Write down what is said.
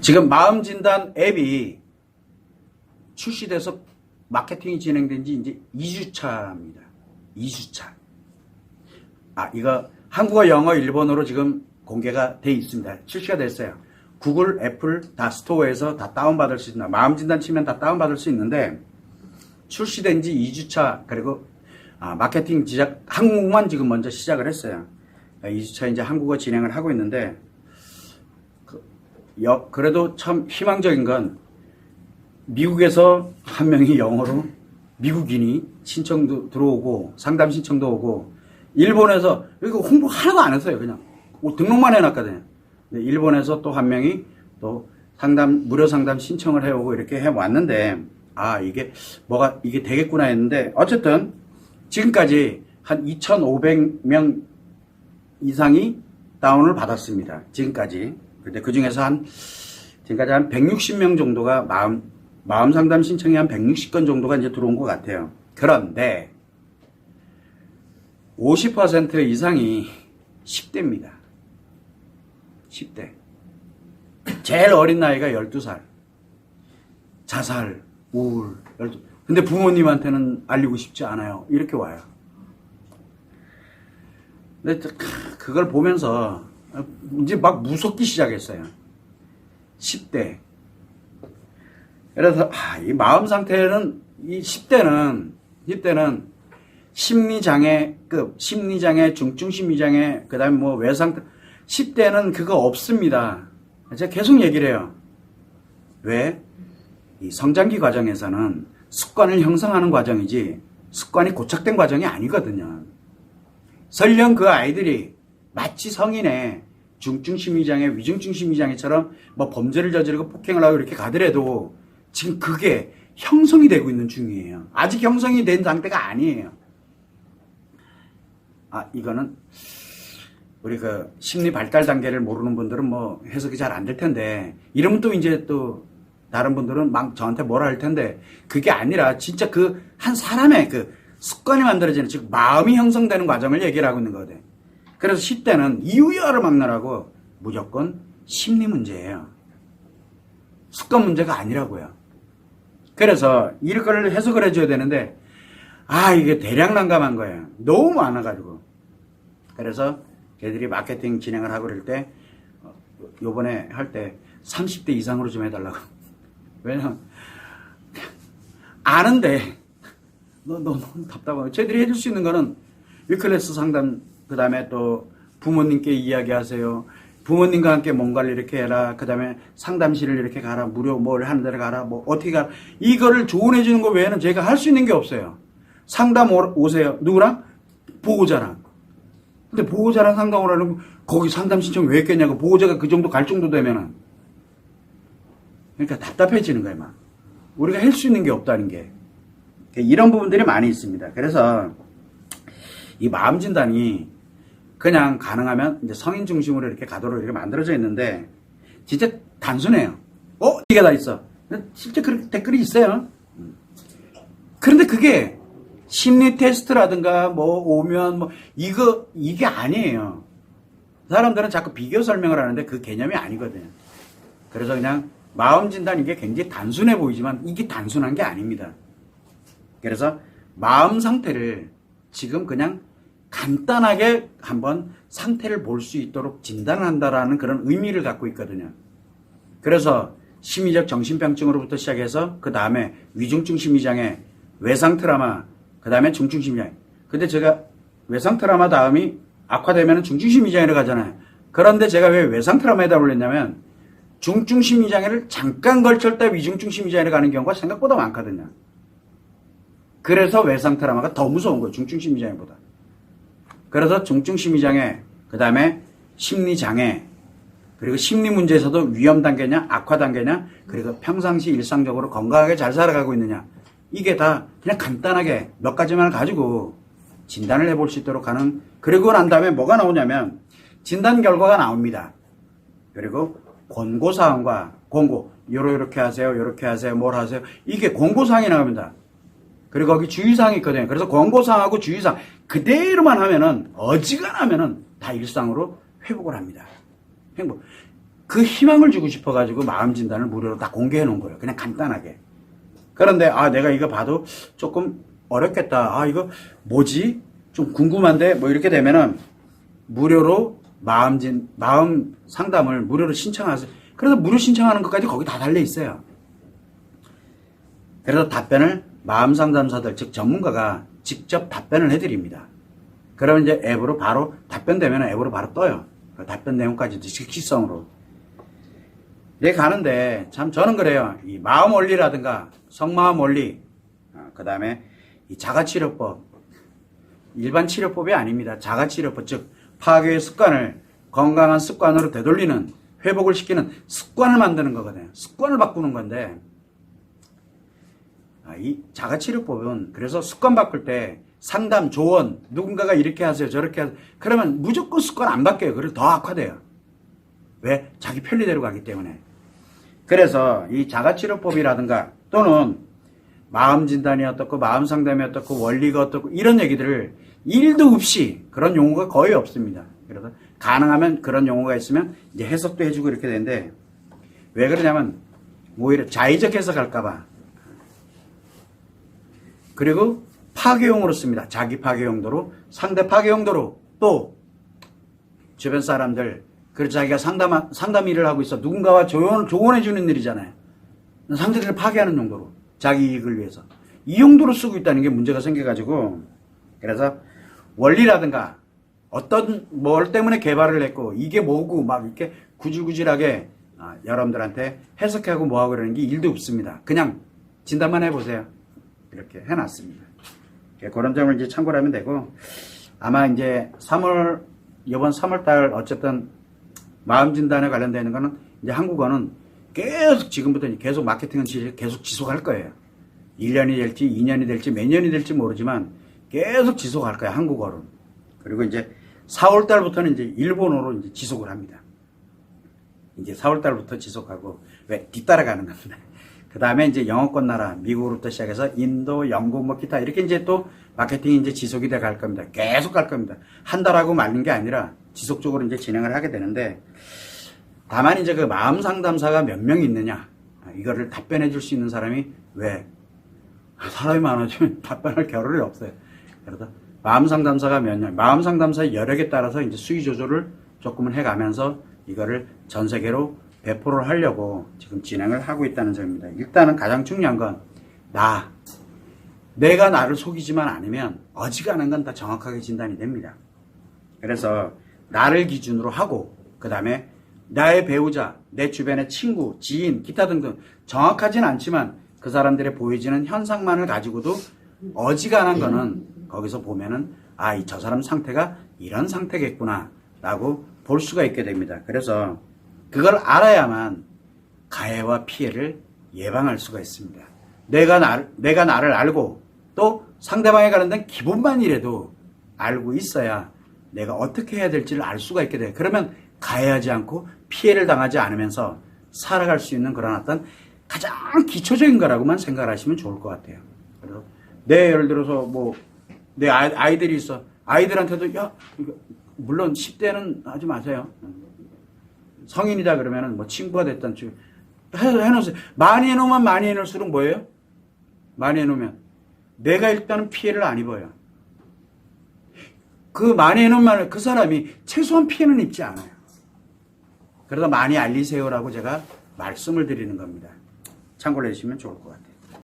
지금 마음진단 앱이 출시돼서 마케팅이 진행된 지 이제 2주차입니다. 2주차. 이거 한국어, 영어, 일본어로 지금 공개가 돼 있습니다. 출시가 됐어요. 구글, 애플 다 스토어에서 다 다운받을 수 있나. 마음진단 치면 다 다운받을 수 있는데 출시된 지 2주차. 그리고 마케팅 시작, 한국만 지금 먼저 시작을 했어요. 2주차 이제 한국어 진행을 하고 있는데 그래도 참 희망적인 건 미국에서 한 명이 영어로 미국인이 신청도 들어오고 상담 신청도 오고, 일본에서 이거 홍보 하나도 안 했어요. 그냥 등록만 해놨거든요. 근데 일본에서 또 한 명이 또 무료 상담 신청을 해오고 이렇게 해왔는데 이게 되겠구나 했는데, 어쨌든 지금까지 한 2,500명 이상이 다운을 받았습니다. 지금까지. 근데 그 중에서 지금까지 한 160명 정도가 마음 상담 신청이 한 160건 정도가 이제 들어온 것 같아요. 그런데 50% 이상이 10대입니다. 10대. 제일 어린 나이가 12살. 자살, 우울, 근데 부모님한테는 알리고 싶지 않아요. 이렇게 와요. 근데 그걸 보면서 이제 막 무섭기 시작했어요. 10대. 그래서 이 마음 상태는 이 10대는 심리장애급, 심리장애, 중증심리장애, 그 다음에 뭐 외상태. 10대는 그거 없습니다. 제가 계속 얘기를 해요. 왜? 이 성장기 과정에서는 습관을 형성하는 과정이지 습관이 고착된 과정이 아니거든요. 설령 그 아이들이 마치 성인의 중증심리장애, 위중증심리장애처럼 뭐 범죄를 저지르고 폭행을 하고 이렇게 가더라도 지금 그게 형성이 되고 있는 중이에요. 아직 형성이 된 상태가 아니에요. 이거는 우리 그 심리 발달 단계를 모르는 분들은 뭐 해석이 잘 안 될 텐데, 이러면 또 이제 또 다른 분들은 막 저한테 뭐라 할 텐데, 그게 아니라 진짜 그 한 사람의 그 습관이 만들어지는, 즉 마음이 형성되는 과정을 얘기를 하고 있는 거거든요. 그래서 10대는 이유야를 막느라고 무조건 심리 문제예요. 습관 문제가 아니라고요. 그래서 이걸 해석을 해줘야 되는데 이게 대량 난감한 거예요. 너무 많아가지고. 그래서 걔들이 마케팅 진행을 하고 그럴 때 요번에 할 때 30대 이상으로 좀 해달라고. 왜냐면 아는데 너무 답답하고, 쟤들이 해줄 수 있는 거는 위클래스 상담, 그 다음에 또 부모님께 이야기하세요. 부모님과 함께 뭔가를 이렇게 해라. 그 다음에 상담실을 이렇게 가라. 무료 뭘 하는 데를 가라. 뭐 어떻게 가라. 이거를 조언해 주는 거 외에는 제가 할 수 있는 게 없어요. 상담 오세요. 누구랑? 보호자랑. 근데 보호자랑 상담 오라는 거기 상담 신청 왜 했겠냐고. 보호자가 그 정도 갈 정도 되면은. 그러니까 답답해지는 거예요, 막. 우리가 할 수 있는 게 없다는 게. 이런 부분들이 많이 있습니다. 그래서 이 마음 진단이 그냥 가능하면 이제 성인 중심으로 이렇게 가도록 이렇게 만들어져 있는데, 진짜 단순해요. 이게 다 있어. 실제 그렇게 댓글이 있어요. 그런데 그게 심리 테스트라든가 뭐 오면 뭐 이게 아니에요. 사람들은 자꾸 비교 설명을 하는데 그 개념이 아니거든요. 그래서 그냥 마음 진단, 이게 굉장히 단순해 보이지만 이게 단순한 게 아닙니다. 그래서 마음 상태를 지금 그냥 간단하게 한번 상태를 볼 수 있도록 진단을 한다라는 그런 의미를 갖고 있거든요. 그래서 심리적 정신병증으로부터 시작해서 그 다음에 위중증 심리장애, 외상 트라우마, 그 다음에 중증 심리장애. 근데 제가 외상 트라우마 다음이 악화되면 중증 심리장애로 가잖아요. 그런데 제가 왜 외상 트라우마에다 올렸냐면 중증 심리장애를 잠깐 걸쳤다 위중증 심리장애로 가는 경우가 생각보다 많거든요. 그래서 외상 트라우마가 더 무서운 거예요. 중증 심리장애보다. 그래서 중증 심리장애, 그 다음에 심리장애, 그리고 심리 문제에서도 위험 단계냐, 악화 단계냐, 그리고 평상시 일상적으로 건강하게 잘 살아가고 있느냐. 이게 다 그냥 간단하게 몇 가지만 가지고 진단을 해볼 수 있도록 하는, 그리고 난 다음에 뭐가 나오냐면 진단 결과가 나옵니다. 그리고 권고사항과 권고, 요렇게 하세요, 요렇게 하세요, 뭘 하세요. 이게 권고사항이 나옵니다. 그리고 거기 주의사항이 있거든요. 그래서 권고사항하고 주의사항 어지간하면은 다 일상으로 회복을 합니다. 그 희망을 주고 싶어가지고 마음 진단을 무료로 다 공개해 놓은 거예요. 그냥 간단하게. 그런데 내가 이거 봐도 조금 어렵겠다. 이거 뭐지? 좀 궁금한데 뭐 이렇게 되면은 무료로 마음 상담을 무료로 신청하세요. 그래서 무료 신청하는 것까지 거기 다 달려 있어요. 그래서 답변을 마음 상담사들 즉 전문가가 직접 답변을 해드립니다. 그러면 이제 앱으로 바로 답변되면 앱으로 바로 떠요. 그 답변 내용까지도 즉시성으로. 이렇게 가는데 참 저는 그래요. 이 마음 원리라든가 성마음 원리, 그 다음에 이 자가치료법, 일반 치료법이 아닙니다. 자가치료법 즉 파괴의 습관을 건강한 습관으로 되돌리는 회복을 시키는 습관을 만드는 거거든요. 습관을 바꾸는 건데 이 자가치료법은 그래서 습관 바꿀 때 상담, 조언, 누군가가 이렇게 하세요, 저렇게 하세요. 그러면 무조건 습관 안 바뀌어요. 그리고 더 악화돼요. 왜? 자기 편리대로 가기 때문에. 그래서 이 자가치료법이라든가 또는 마음 진단이 어떻고 마음 상담이 어떻고 원리가 어떻고 이런 얘기들을 일도 없이 그런 용어가 거의 없습니다. 그래서 가능하면 그런 용어가 있으면 이제 해석도 해주고 이렇게 되는데 왜 그러냐면 오히려 자의적 해석할까봐. 그리고 파괴용으로 씁니다. 자기 파괴 용도로, 상대 파괴 용도로, 또 주변 사람들, 그리고 자기가 상담 일을 하고 있어. 누군가와 조언해주는 일이잖아요. 상대들을 파괴하는 용도로, 자기 이익을 위해서. 이 용도로 쓰고 있다는 게 문제가 생겨가지고, 그래서 원리라든가 어떤 뭘 때문에 개발을 했고, 이게 뭐고, 막 이렇게 구질구질하게 여러분들한테 해석하고 뭐하고 그러는 게 일도 없습니다. 그냥 진단만 해보세요. 이렇게 해놨습니다. 그런 점을 이제 참고를 하면 되고, 아마 이제 이번 3월달 어쨌든 마음 진단에 관련되는 거는 이제 한국어는 계속 지금부터 계속 마케팅은 계속 지속할 거예요. 1년이 될지 2년이 될지 몇 년이 될지 모르지만 계속 지속할 거예요. 한국어로. 그리고 이제 4월달부터는 이제 일본어로 이제 지속을 합니다. 이제 4월달부터 지속하고, 왜? 뒤따라가는 겁니다. 그 다음에 이제 영어권 나라, 미국으로부터 시작해서 인도, 영국, 뭐 기타 이렇게 이제 또 마케팅이 이제 지속이 돼 갈 겁니다. 계속 갈 겁니다. 한 달하고 말는 게 아니라 지속적으로 이제 진행을 하게 되는데, 다만 이제 그 마음 상담사가 몇 명 있느냐, 이거를 답변해 줄 수 있는 사람이 왜? 사람이 많아지면 답변할 겨를이 없어요. 그래서 마음 상담사가 몇 명, 마음 상담사의 여력에 따라서 이제 수위 조절을 조금은 해가면서 이거를 전 세계로 배포를 하려고 지금 진행을 하고 있다는 점입니다. 일단은 가장 중요한 건 내가 나를 속이지만 않으면 어지간한 건 다 정확하게 진단이 됩니다. 그래서 나를 기준으로 하고 그 다음에 나의 배우자, 내 주변의 친구, 지인, 기타 등등 정확하진 않지만 그 사람들의 보여지는 현상만을 가지고도 어지간한 거는 거기서 보면은 저 사람 상태가 이런 상태겠구나 라고 볼 수가 있게 됩니다. 그래서 그걸 알아야만 가해와 피해를 예방할 수가 있습니다. 내가 나를 알고 또 상대방에 관련된 기본만이라도 알고 있어야 내가 어떻게 해야 될지를 알 수가 있게 돼요. 그러면 가해하지 않고 피해를 당하지 않으면서 살아갈 수 있는 그런 어떤 가장 기초적인 거라고만 생각을 하시면 좋을 것 같아요. 그래서 예를 들어서 내 아이들이 있어. 아이들한테도 이거 물론 10대는 하지 마세요. 성인이다 그러면은 친구가 됐든 해놓으세요. 많이 해놓으면 많이 해놓을수록 뭐예요? 많이 해놓으면 내가 일단은 피해를 안 입어요. 그 많이 해놓으면 그 사람이 최소한 피해는 입지 않아요. 그래서 많이 알리세요라고 제가 말씀을 드리는 겁니다. 참고를 해주시면 좋을 것 같아요.